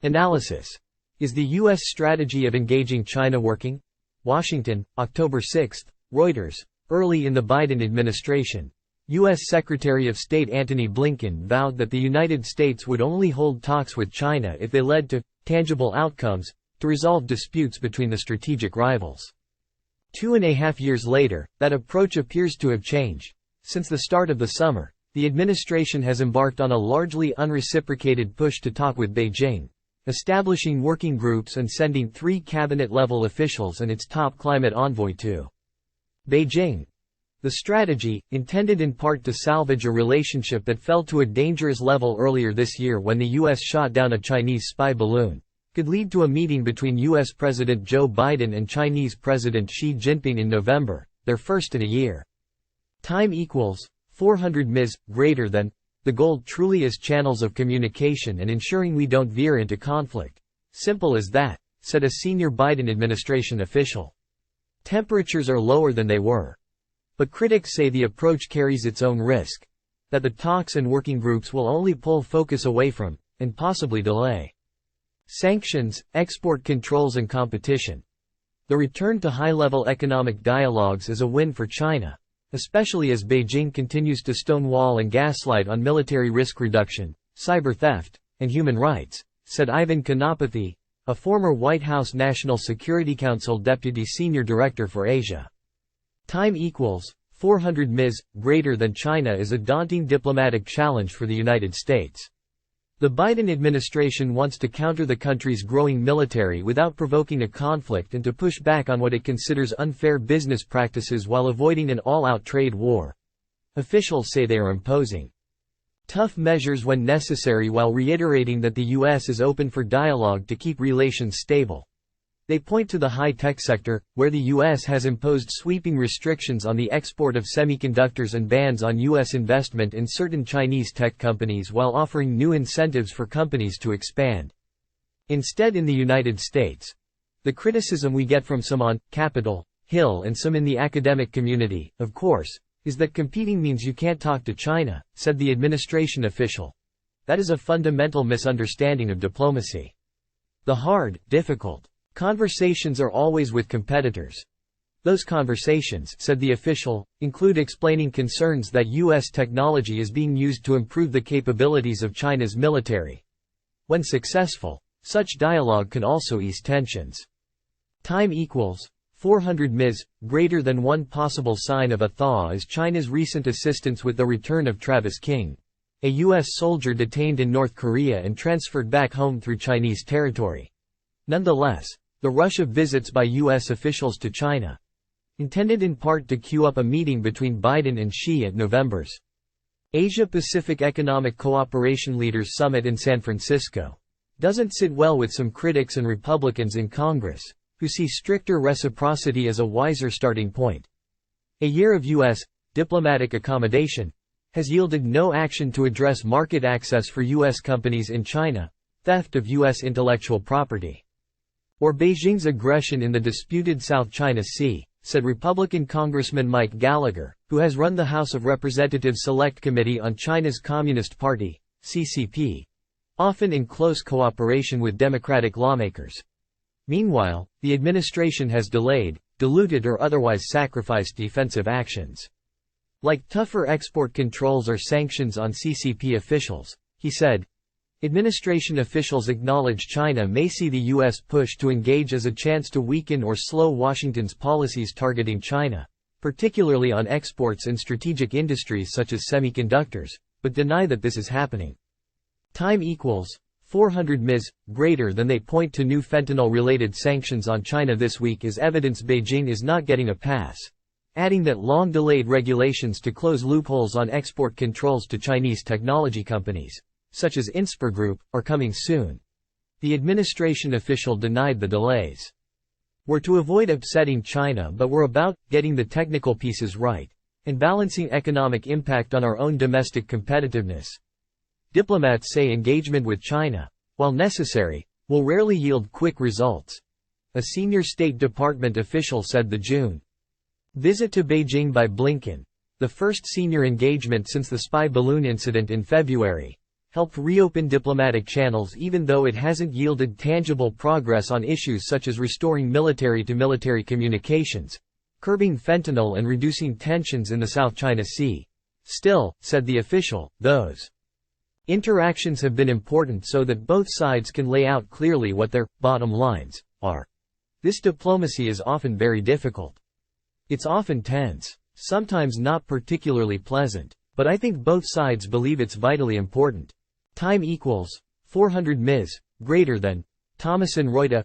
Analysis. Is the U.S. strategy of engaging China working? Washington, October 6, Reuters. Early in the Biden administration, U.S. Secretary of State Antony Blinken vowed that the United States would only hold talks with China if they led to tangible outcomes to resolve disputes between the strategic rivals. 2.5 years later, that approach appears to have changed. Since the start of the summer, the administration has embarked on a largely unreciprocated push to talk with Beijing, establishing working groups and sending 3 cabinet-level officials and its top climate envoy to Beijing. The strategy, intended in part to salvage a relationship that fell to a dangerous level earlier this year when the U.S. shot down a Chinese spy balloon, could lead to a meeting between U.S. President Joe Biden and Chinese President Xi Jinping in November, their first in a year. Time equals 400 ms, greater than. The goal truly is channels of communication and ensuring we don't veer into conflict. Simple as that, said a senior Biden administration official. Temperatures are lower than they were. But critics say the approach carries its own risk, that the talks and working groups will only pull focus away from, and possibly delay, sanctions, export controls and competition. The return to high-level economic dialogues is a win for China, especially as Beijing continues to stonewall and gaslight on military risk reduction, cyber theft, and human rights, said Ivan Konopathy, a former White House National Security Council Deputy Senior Director for Asia. Time equals 400 ms, greater than China is a daunting diplomatic challenge for the United States. The Biden administration wants to counter the country's growing military without provoking a conflict and to push back on what it considers unfair business practices while avoiding an all-out trade war. Officials say they are imposing tough measures when necessary while reiterating that the U.S. is open for dialogue to keep relations stable. They point to the high-tech sector, where the U.S. has imposed sweeping restrictions on the export of semiconductors and bans on U.S. investment in certain Chinese tech companies while offering new incentives for companies to expand. Instead, in the United States, the criticism we get from some on Capitol Hill and some in the academic community, of course, is that competing means you can't talk to China, said the administration official. That is a fundamental misunderstanding of diplomacy. The hard, difficult conversations are always with competitors. Those conversations, said the official, include explaining concerns that U.S. technology is being used to improve the capabilities of China's military. When successful, such dialogue can also ease tensions. Time equals 400 ms, greater than. One possible sign of a thaw is China's recent assistance with the return of Travis King, a U.S. soldier detained in North Korea and transferred back home through Chinese territory. Nonetheless, the rush of visits by U.S. officials to China, intended in part to cue up a meeting between Biden and Xi at November's Asia-Pacific Economic Cooperation Leaders Summit in San Francisco, doesn't sit well with some critics and Republicans in Congress, who see stricter reciprocity as a wiser starting point. A year of U.S. diplomatic accommodation has yielded no action to address market access for U.S. companies in China, theft of U.S. intellectual property, or Beijing's aggression in the disputed South China Sea, said Republican Congressman Mike Gallagher, who has run the House of Representatives Select Committee on China's Communist Party, CCP, often in close cooperation with Democratic lawmakers. Meanwhile, the administration has delayed, diluted or otherwise sacrificed defensive actions, like tougher export controls or sanctions on CCP officials, he said. Administration officials acknowledge China may see the U.S. push to engage as a chance to weaken or slow Washington's policies targeting China, particularly on exports and strategic industries such as semiconductors, but deny that this is happening. Time equals 400 ms, greater than. They point to new fentanyl-related sanctions on China this week as evidence Beijing is not getting a pass, adding that long-delayed regulations to close loopholes on export controls to Chinese technology companies, such as Inspur Group, are coming soon. The administration official denied the delays were to avoid upsetting China but were about getting the technical pieces right and balancing economic impact on our own domestic competitiveness. Diplomats say engagement with China, while necessary, will rarely yield quick results. A senior State Department official said the June visit to Beijing by Blinken, the first senior engagement since the spy balloon incident in February, helped reopen diplomatic channels even though it hasn't yielded tangible progress on issues such as restoring military-to-military communications, curbing fentanyl and reducing tensions in the South China Sea. Still, said the official, those interactions have been important so that both sides can lay out clearly what their bottom lines are. This diplomacy is often very difficult. It's often tense, sometimes not particularly pleasant, but I think both sides believe it's vitally important. Time equals 400 ms. greater than Thomson Reuters